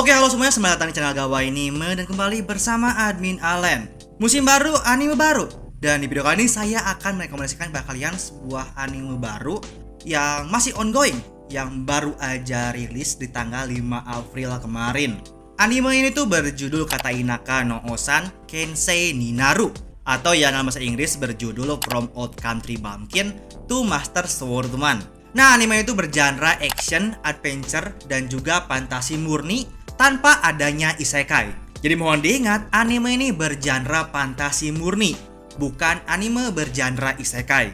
Oke, halo semuanya, selamat datang di channel Gawai Anime dan kembali bersama admin Allen. Musim baru, anime baru. Dan di video kali ini saya akan merekomendasikan kepada kalian sebuah anime baru yang masih ongoing, yang baru aja rilis di tanggal 5 April kemarin. Anime ini tuh berjudul Katainaka no Osan Kensei Ninaru, atau yang dalam bahasa Inggris berjudul From Old Country Bumpkin to Master Swordman. Nah, anime itu bergenre action, adventure, dan juga fantasi murni tanpa adanya isekai. Jadi mohon diingat, anime ini bergenre fantasi murni, bukan anime bergenre isekai.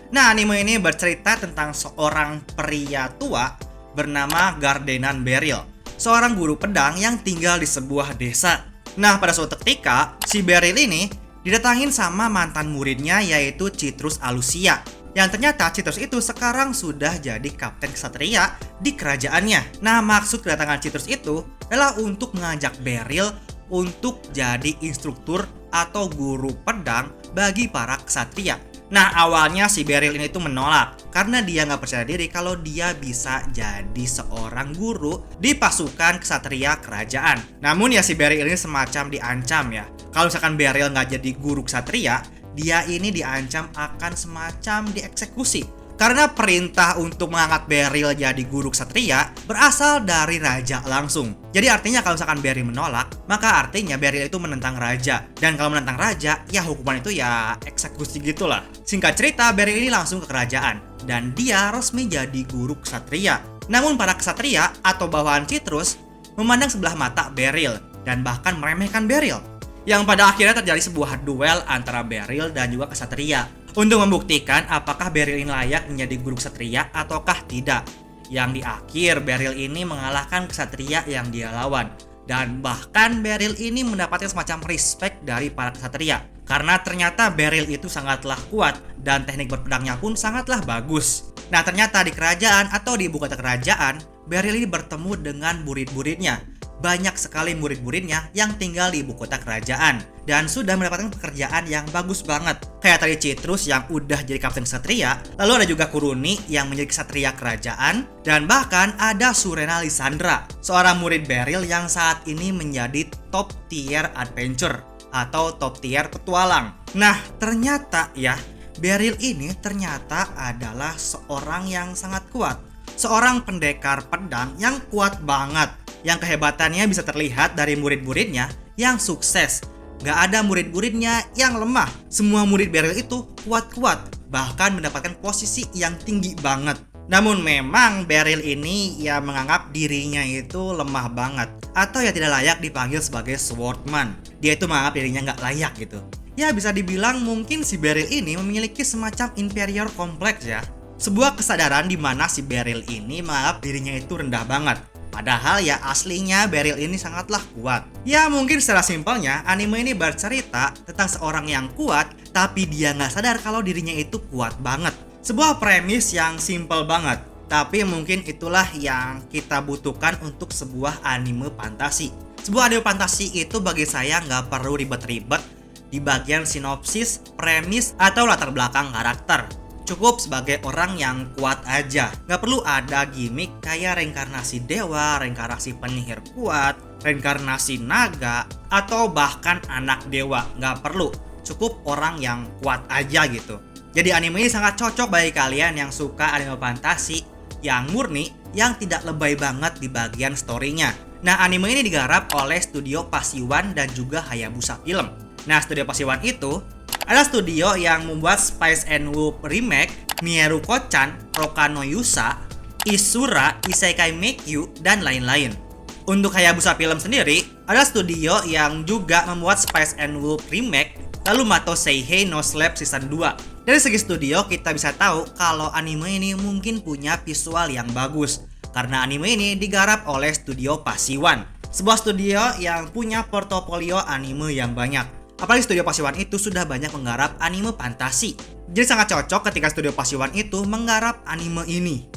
Nah, anime ini bercerita tentang seorang pria tua bernama Gardenan Beryl, seorang guru pedang yang tinggal di sebuah desa. Nah, pada suatu ketika, si Beryl ini didatangin sama mantan muridnya, yaitu Citrus Alusia, yang ternyata Citrus itu sekarang sudah jadi kapten ksatria di kerajaannya. Nah, maksud kedatangan Citrus itu adalah untuk mengajak Beryl untuk jadi instruktur atau guru pedang bagi para ksatria. Nah, awalnya si Beryl ini tuh menolak karena dia nggak percaya diri kalau dia bisa jadi seorang guru di pasukan ksatria kerajaan. Namun ya si Beryl ini semacam diancam ya. Kalau misalkan Beryl nggak jadi guru ksatria, dia ini diancam akan semacam dieksekusi. Karena perintah untuk mengangkat Beryl jadi guru ksatria berasal dari raja langsung. Jadi artinya kalau misalkan Beryl menolak, maka artinya Beryl itu menentang raja. Dan kalau menentang raja, ya hukuman itu ya eksekusi gitulah. Singkat cerita, Beryl ini langsung ke kerajaan dan dia resmi jadi guru ksatria. Namun para ksatria atau bawahan Citrus memandang sebelah mata Beryl dan bahkan meremehkan Beryl, yang pada akhirnya terjadi sebuah duel antara Beryl dan juga ksatria untuk membuktikan apakah Beryl ini layak menjadi guru ksatria ataukah tidak. Yang di akhir Beryl ini mengalahkan ksatria yang dia lawan, dan bahkan Beryl ini mendapatkan semacam respect dari para ksatria karena ternyata Beryl itu sangatlah kuat dan teknik berpedangnya pun sangatlah bagus. Nah, ternyata di kerajaan atau di ibu kota kerajaan, Beryl ini bertemu dengan murid-muridnya. Banyak sekali murid-muridnya yang tinggal di ibu kota kerajaan dan sudah mendapatkan pekerjaan yang bagus banget. Kayak tadi Citrus yang udah jadi kapten ksatria, lalu ada juga Kuruni yang menjadi ksatria kerajaan, dan bahkan ada Surena Lysandra, seorang murid Beryl yang saat ini menjadi top tier adventure atau top tier petualang. Nah, ternyata ya, Beryl ini ternyata adalah seorang yang sangat kuat, seorang pendekar pedang yang kuat banget, yang kehebatannya bisa terlihat dari murid-muridnya yang sukses. Gak ada murid-muridnya yang lemah. Semua murid Beryl itu kuat-kuat, bahkan mendapatkan posisi yang tinggi banget. Namun memang Beryl ini ya menganggap dirinya itu lemah banget, atau ya tidak layak dipanggil sebagai swordman. Dia itu menganggap dirinya gak layak gitu. Ya bisa dibilang mungkin si Beryl ini memiliki semacam inferior complex ya. Sebuah kesadaran di mana si Beryl ini menganggap dirinya itu rendah banget. Padahal ya aslinya Beryl ini sangatlah kuat. Ya mungkin secara simpelnya anime ini bercerita tentang seorang yang kuat, tapi dia nggak sadar kalau dirinya itu kuat banget. Sebuah premis yang simpel banget, tapi mungkin itulah yang kita butuhkan untuk sebuah anime fantasi. Sebuah anime fantasi itu bagi saya nggak perlu ribet-ribet di bagian sinopsis, premis, atau latar belakang karakter. Cukup sebagai orang yang kuat aja. Gak perlu ada gimmick kayak reinkarnasi dewa, reinkarnasi penyihir kuat, reinkarnasi naga, atau bahkan anak dewa. Gak perlu. Cukup orang yang kuat aja gitu. Jadi anime ini sangat cocok bagi kalian yang suka anime fantasi yang murni, yang tidak lebay banget di bagian story-nya. Nah, anime ini digarap oleh studio Pasiwan dan juga Hayabusa Film. Nah, studio Pasiwan itu ada studio yang membuat Spice and Wolf Remake, Mieruko-chan, Roka no Yusa, Isura, Isekai Make You, dan lain-lain. Untuk Hayabusa Film sendiri, ada studio yang juga membuat Spice and Wolf Remake, lalu Mato Seihei no Slap Season 2. Dari segi studio, kita bisa tahu kalau anime ini mungkin punya visual yang bagus, karena anime ini digarap oleh studio Pasiwan, sebuah studio yang punya portofolio anime yang banyak. Apalagi studio Pasiwan itu sudah banyak menggarap anime fantasi. Jadi sangat cocok ketika studio Pasiwan itu menggarap anime ini.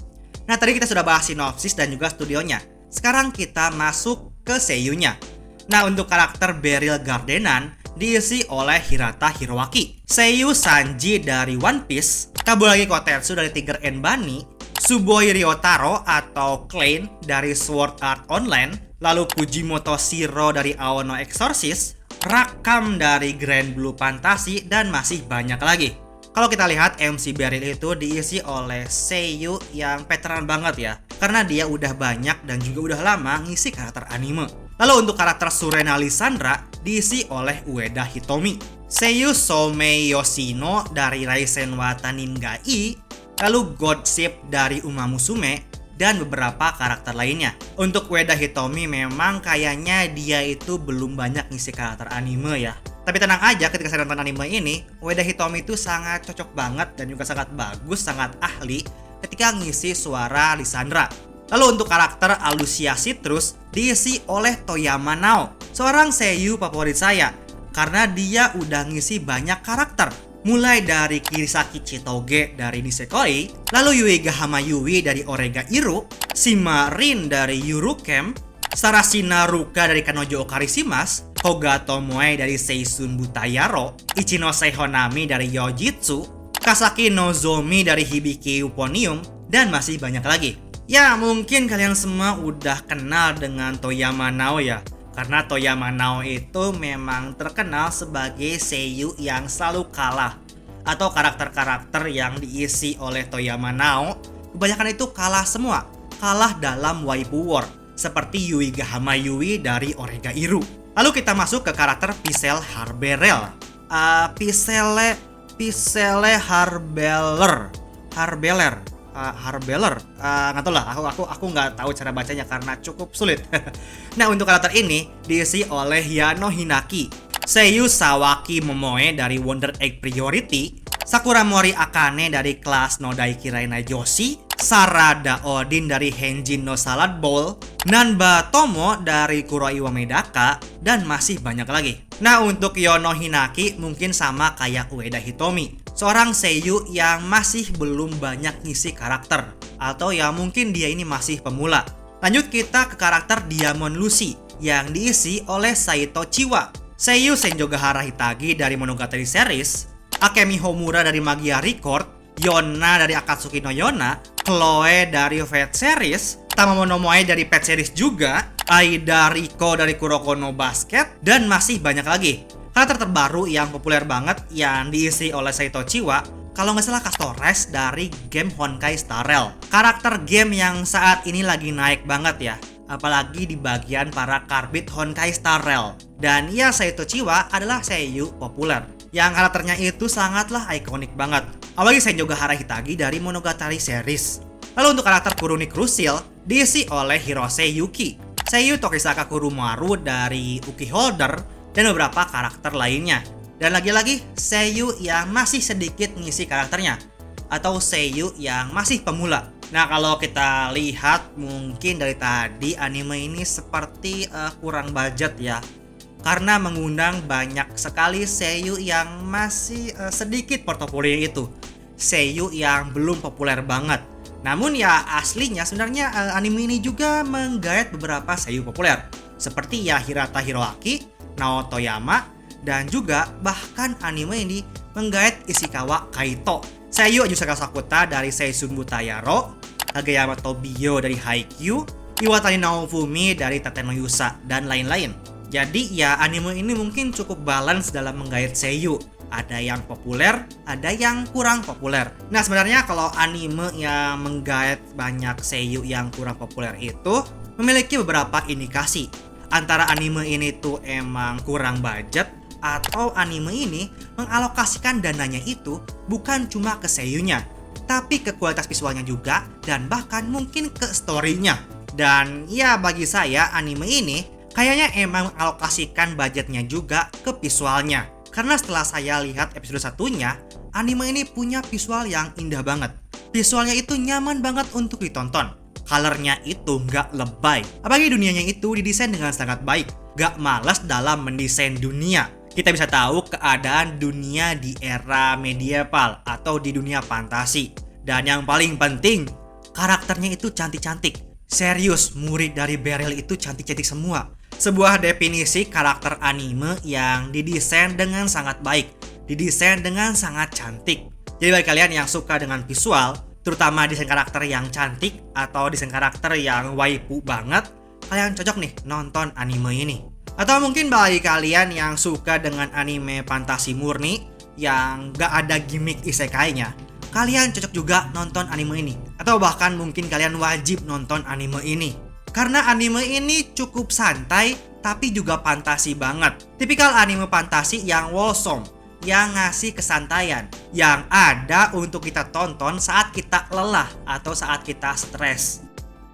Nah, tadi kita sudah bahas sinopsis dan juga studionya. Sekarang kita masuk ke seiyunya. Nah, untuk karakter Beryl Gardenan diisi oleh Hirata Hiroaki, seiyu Sanji dari One Piece, Kaburagi Kotetsu dari Tiger and Bunny, Suboi Ryotaro atau Klein dari Sword Art Online, lalu Fujimoto Shiro dari Aono Exorcist, Rakam dari Grand Blue Fantasy, dan masih banyak lagi. Kalau kita lihat MC Beryl itu diisi oleh seiyu yang veteran banget ya, karena dia udah banyak dan juga udah lama ngisi karakter anime. Lalu untuk karakter Surena Lysandra diisi oleh Ueda Hitomi, seiyu Soumei Yoshino dari Raisen wa Taningai, lalu Godship dari Uma Musume, dan beberapa karakter lainnya. Untuk Ueda Hitomi memang kayaknya dia itu belum banyak ngisi karakter anime ya. Tapi tenang aja, ketika saya nonton anime ini, Ueda Hitomi itu sangat cocok banget dan juga sangat bagus, sangat ahli ketika ngisi suara Lysandra. Lalu untuk karakter Alucia Citrus diisi oleh Toyama Nao, seorang seiyu favorit saya karena dia udah ngisi banyak karakter. Mulai dari Kirisaki Chitoge dari Nisekoi, lalu Yuiga Hamayui dari Orega Iru, Shima Rin dari Yuru Camp, Sarashina Ruka dari Kanojo Okarishimas, Koga Tomoe dari Seishun Butayaro, Ichinose Honami dari Yojitsu, Kasaki Nozomi dari Hibiki Euphonium, dan masih banyak lagi. Ya, mungkin kalian semua udah kenal dengan Toyama Nao ya. Karena Toyama Nao itu memang terkenal sebagai seiyu yang selalu kalah, atau karakter-karakter yang diisi oleh Toyama Nao kebanyakan itu kalah semua, kalah dalam waifu war, seperti Yuiga Hamayui dari Orega Iru. Lalu kita masuk ke karakter Piscelle Harberel. Piscelle Harbeler, nggak tahu lah, aku nggak tahu cara bacanya karena cukup sulit. Nah, untuk karakter ini diisi oleh Yano Hinaki, seiyu Sawaki Momoe dari Wonder Egg Priority, Sakura Mori Akane dari kelas Nodaiki Raina Joshi, Sarada Odin dari Henjin no Salad Bowl, Nanba Tomo dari Kuroiwa Medaka, dan masih banyak lagi. Nah, untuk Yono Hinaki mungkin sama kayak Ueda Hitomi, seorang seiyu yang masih belum banyak ngisi karakter, atau ya mungkin dia ini masih pemula. Lanjut kita ke karakter Diamond Lucy yang diisi oleh Saito Chiwa, seiyu Senjogahara Hitagi dari Monogatari Series, Akemi Homura dari Magia Record, Yona dari Akatsuki no Yona, Chloe dari Fate Series, Tamamono Moe dari Pet Series juga, Aida Riko dari Kuroko no Basket, dan masih banyak lagi. Karakter terbaru yang populer banget yang diisi oleh Saito Chiwa, kalau nggak salah Castores dari game Honkai Star Rail. Karakter game yang saat ini lagi naik banget ya, apalagi di bagian para karbit Honkai Star Rail. Dan ya, Saito Chiwa adalah seiyu populer yang karakternya itu sangatlah ikonik banget, apalagi Senjogahara Hitagi dari Monogatari Series. Lalu untuk karakter Kuruni Crucial diisi oleh Hirose Yuki, seiyu Tokisaka Kurumaru dari Uki Holder, dan beberapa karakter lainnya. Dan lagi-lagi seiyu yang masih sedikit ngisi karakternya, atau seiyu yang masih pemula. Nah, kalau kita lihat mungkin dari tadi anime ini seperti kurang budget ya, karena mengundang banyak sekali seiyu yang masih sedikit portofolio itu, seiyu yang belum populer banget. Namun ya aslinya sebenarnya anime ini juga menggait beberapa seiyu populer, seperti ya Hirata Hiroaki, Naoto Yama, dan juga bahkan anime ini menggait Ishikawa Kaito, seiyu Ayusaka Sakuta dari Seishun Butayaro, Kageyama Tobio dari Haikyuu, Iwatani Naofumi dari Tate no Yusa, dan lain-lain. Jadi ya anime ini mungkin cukup balance dalam menggait seiyu. Ada yang populer, ada yang kurang populer. Nah, sebenarnya kalau anime yang menggait banyak seiyu yang kurang populer itu memiliki beberapa indikasi. Antara anime ini tuh emang kurang budget, atau anime ini mengalokasikan dananya itu bukan cuma ke seiyunya, tapi ke kualitas visualnya juga, dan bahkan mungkin ke story-nya. Dan ya bagi saya anime ini kayaknya emang mengalokasikan budgetnya juga ke visualnya. Karena setelah saya lihat episode satunya, anime ini punya visual yang indah banget. Visualnya itu nyaman banget untuk ditonton. Colornya itu nggak lebay. Apalagi dunianya itu didesain dengan sangat baik. Nggak malas dalam mendesain dunia. Kita bisa tahu keadaan dunia di era medieval atau di dunia fantasi. Dan yang paling penting, karakternya itu cantik-cantik. Serius, murid dari Beryl itu cantik-cantik semua. Sebuah definisi karakter anime yang didesain dengan sangat baik, didesain dengan sangat cantik. Jadi bagi kalian yang suka dengan visual, terutama desain karakter yang cantik atau desain karakter yang waifu banget, kalian cocok nih nonton anime ini. Atau mungkin bagi kalian yang suka dengan anime fantasi murni yang gak ada gimmick isekainya, kalian cocok juga nonton anime ini. Atau bahkan mungkin kalian wajib nonton anime ini. Karena anime ini cukup santai tapi juga fantasi banget. Tipikal anime fantasi yang wholesome, yang ngasih kesantaian, yang ada untuk kita tonton saat kita lelah atau saat kita stres.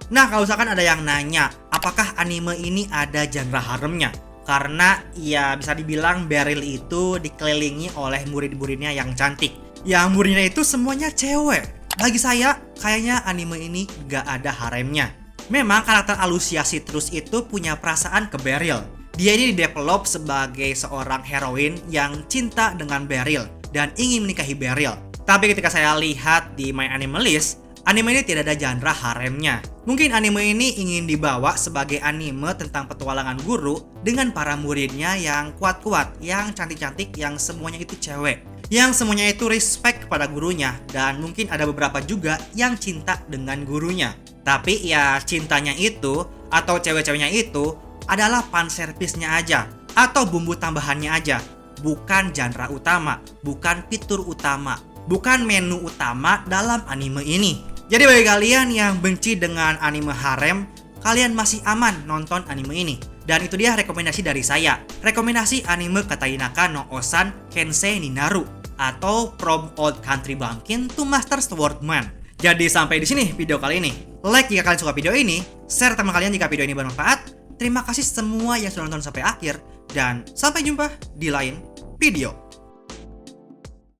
Nah, kalau misalkan ada yang nanya, apakah anime ini ada genre haremnya? Karena ya bisa dibilang Beryl itu dikelilingi oleh murid-muridnya yang cantik. Yang muridnya itu semuanya cewek. Bagi saya, kayaknya anime ini gak ada haremnya. Memang karakter Alucia Citrus itu punya perasaan ke Beryl. Dia ini didevelop sebagai seorang heroin yang cinta dengan Beryl dan ingin menikahi Beryl. Tapi ketika saya lihat di My Anime List, anime ini tidak ada genre haremnya. Mungkin anime ini ingin dibawa sebagai anime tentang petualangan guru dengan para muridnya yang kuat-kuat, yang cantik-cantik, yang semuanya itu cewek. Yang semuanya itu respect kepada gurunya, dan mungkin ada beberapa juga yang cinta dengan gurunya. Tapi ya cintanya itu atau cewek-ceweknya itu adalah fan service-nya aja atau bumbu tambahannya aja, bukan genre utama, bukan fitur utama, bukan menu utama dalam anime ini. Jadi bagi kalian yang benci dengan anime harem, kalian masih aman nonton anime ini. Dan itu dia rekomendasi dari saya. Rekomendasi anime Katainaka no Osan Kensei ni Naru atau From Old Country Bumpkin to Master Swordman. Jadi sampai di sini video kali ini. Like jika kalian suka video ini, share teman kalian jika video ini bermanfaat. Terima kasih semua yang sudah nonton sampai akhir dan sampai jumpa di lain video.